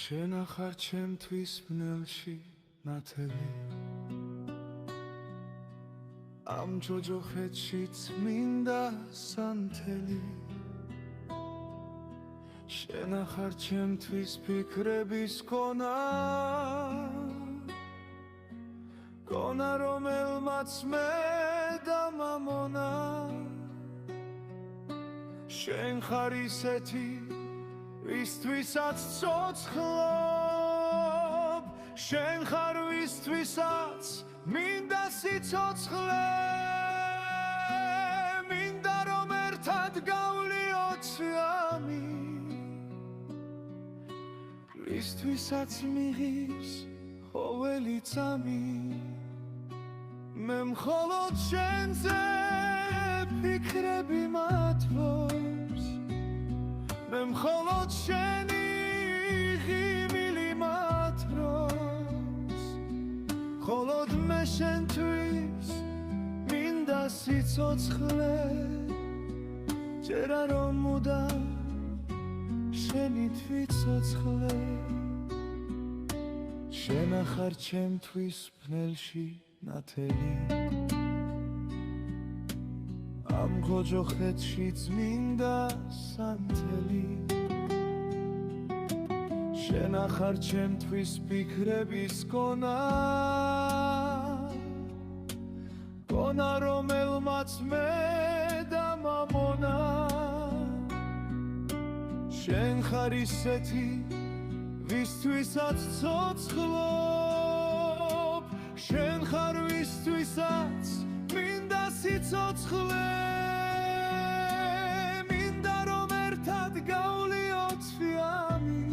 შენ ახარ ჩემთვის ბნელში ნათელი ამ ჯოჯოხეთში წმინდა სანთელი შენ ახარ ჩემთვის ფიქრების კონა კონა რომელმაც მე დამამონა შენ ხარ ისეთი ვისთვისაც ცოცხლობ შენ ხარ ვისთვისაც მინდა სიცოცხლე მინდა რომ ერთად გავლიოთ ამი ვისთვისაც მიღის ყოველი წამი მე მხოლოდ შენზე ფიქრები მათბობს მე მხოლოდ შენი ღიმილი მათრობს მხოლოდ მე შენთვის მინდა სიცოცხლე ჯერა რომ მუდამ შენით ვიცოცხლე შენ ახარ ჩემთვის ბნელში ნათელი ამ ჯოჯოხეთში წმინდა სანთელი შენ ახარ ჩემთვის ფიქრების კონა კონა რომელმაც მე დამამონა შენ ხარ ისეთი ვისთვისაც ცოცხლობ შენ ხარ ვისთვისაც მინდა სიცოცხლე მინდა რომ ერთად გავლიოთ ამი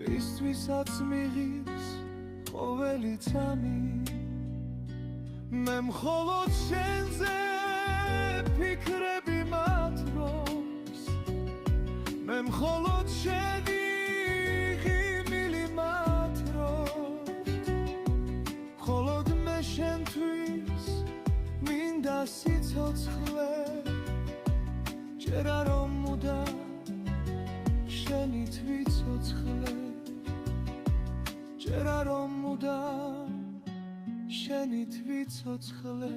ვისთვისაც მიღის ყოველი წამი მე მხოლოდ შენზე ფიქრები მათრობს მე მხოლოდ შენი ღიმილი მათრობს მხოლოდ მე შენთვის მინდა სიცოცხლე ჯერა რომ მუდამ შენით ვიცოცხლე ჯერა რომ მუდამ შენით ვიცოცხლე